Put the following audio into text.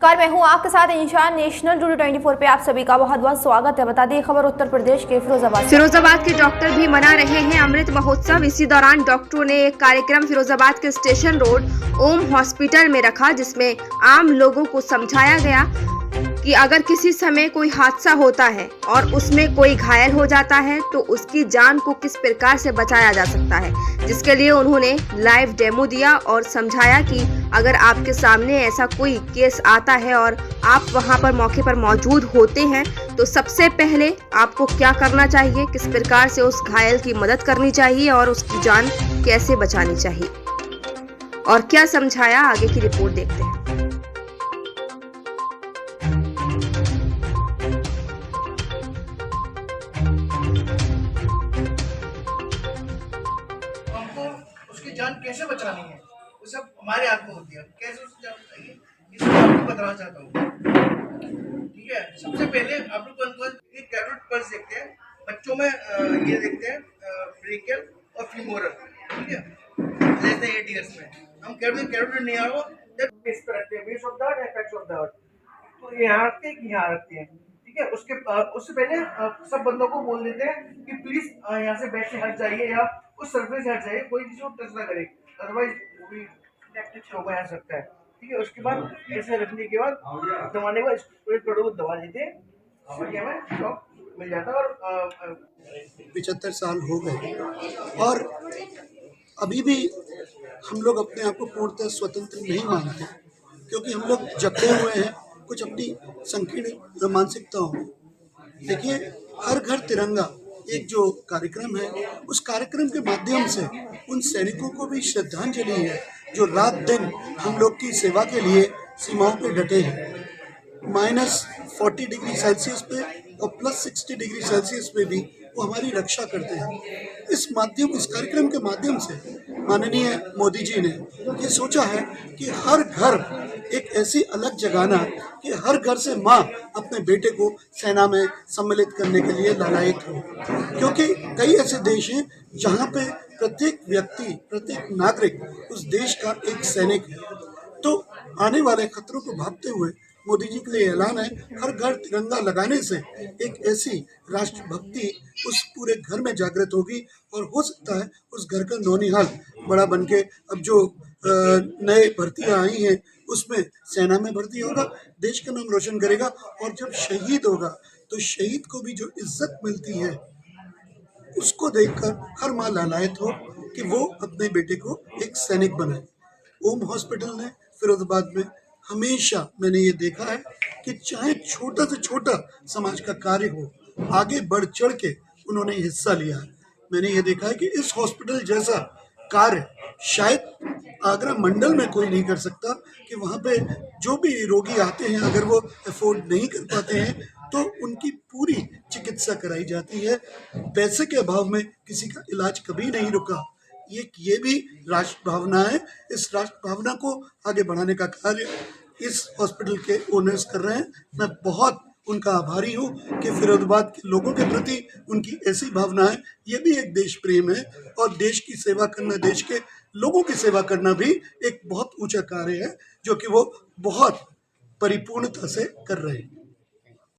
Car मैं हूं आपके साथ इंशान। नेशनल टुडे 24 पे आप सभी का बहुत बहुत स्वागत है। बता दें खबर उत्तर प्रदेश के फिरोजाबाद के डॉक्टर भी मना रहे हैं अमृत महोत्सव। इसी दौरान डॉक्टरों ने एक कार्यक्रम फिरोजाबाद के स्टेशन रोड ओम हॉस्पिटल में रखा, जिसमें आम लोगों को समझाया गया कि अगर किसी समय कोई हादसा होता है और उसमें कोई घायल हो जाता है तो उसकी जान को किस प्रकार से बचाया जा सकता है, जिसके लिए उन्होंने लाइव डेमो दिया और समझाया कि अगर आपके सामने ऐसा कोई केस आता है और आप वहां पर मौके पर मौजूद होते हैं तो सबसे पहले आपको क्या करना चाहिए, किस प्रकार से उस घायल की मदद करनी चाहिए और उसकी जान कैसे बचानी चाहिए और क्या समझाया, आगे की रिपोर्ट देखते हैं। हमको उसकी जान कैसे बचानी है वो सब हमारे हाथ में होती है। कैसे उसकी जान बचाएंगे इसलिए आपको बताना चाहता हूँ। ठीक है, सबसे पहले आप लोग को एक कैरोट पल्स देखते हैं बच्चों में, ये देखते हैं ब्रेकियल और फीमोरल। ठीक है, लेस देन 8 इयर्स में हम कैरोट नहीं आ रहा बेस पर रखते हैं, base of the heart, apex of the heart. तो ये यहाँ रखते हैं कि यहाँ रखते हैं। ठीक है, उससे पहले सब बंदों को बोल देते हैं कि प्लीज यहाँ से बेड से हट जाइए या उस सर्फेस से हट जाइए, कोई किसी को टच ना करे, अदरवाइज वो भी होगा जा सकता है। ठीक है, उसके बाद ऐसे रखने के बाद दबाने के बाद पूरे कड़ों को दबा देते हैं, हमें शॉक मिल जाता है। और 75 साल हो गए और अभी भी हम लोग अपने आप को पूर्णतः स्वतंत्र नहीं मानते, क्योंकि हम लोग जकड़े हुए हैं कुछ अपनी संकीर्ण मानसिकताओं में। देखिए, हर घर तिरंगा एक जो कार्यक्रम है, उस कार्यक्रम के माध्यम से उन सैनिकों को भी श्रद्धांजलि है जो रात दिन हम लोग की सेवा के लिए सीमाओं पे डटे हैं। -40 डिग्री सेल्सियस पे और +60 डिग्री सेल्सियस पे भी वो हमारी रक्षा करते हैं। इस कार्यक्रम के माध्यम से माननीय मोदी जी ने ये सोचा है कि हर घर एक ऐसी अलग जगाना कि हर घर से माँ अपने बेटे को सेना में सम्मिलित करने के लिए लालायित हो, क्योंकि कई ऐसे देश हैं जहाँ पे प्रत्येक व्यक्ति, प्रत्येक नागरिक उस देश का एक सैनिक है। तो आने वाले खतरों को भांपते हुए मोदी जी के लिए ऐलान है, हर घर तिरंगा लगाने से एक ऐसी राष्ट्रभक्ति उस पूरे घर में जागृत होगी और हो सकता है उस घर का नौनिहाल बड़ा बनके अब जो नए भर्तियां आई हैं उसमें सेना में भर्ती होगा, देश का नाम रोशन करेगा। और जब शहीद होगा तो शहीद को भी जो इज्जत मिलती है उसको देखकर हर माँ लालायित हो कि वो अपने बेटे को एक सैनिक बनाए। ओम हॉस्पिटल ने फिरोजाबाद में हमेशा मैंने ये देखा है कि चाहे छोटा से छोटा समाज का कार्य हो, आगे बढ़ चढ़ के उन्होंने हिस्सा लिया है। मैंने ये देखा है कि इस हॉस्पिटल जैसा कार्य शायद आगरा मंडल में कोई नहीं कर सकता, कि वहाँ पे जो भी रोगी आते हैं अगर वो अफोर्ड नहीं कर पाते हैं तो उनकी पूरी चिकित्सा कराई जाती है। पैसे के अभाव में किसी का इलाज कभी नहीं रुका। ये भी राष्ट्र भावना है। इस राष्ट्र भावना को आगे बढ़ाने का कार्य इस हॉस्पिटल के ओनर्स कर रहे हैं। मैं बहुत उनका आभारी हूँ कि फिरोजाबाद के लोगों के प्रति उनकी ऐसी भावना है। ये भी एक देश प्रेम है और देश की सेवा करना, देश के लोगों की सेवा करना भी एक बहुत ऊंचा कार्य है जो कि वो बहुत परिपूर्णता से कर रहे हैं।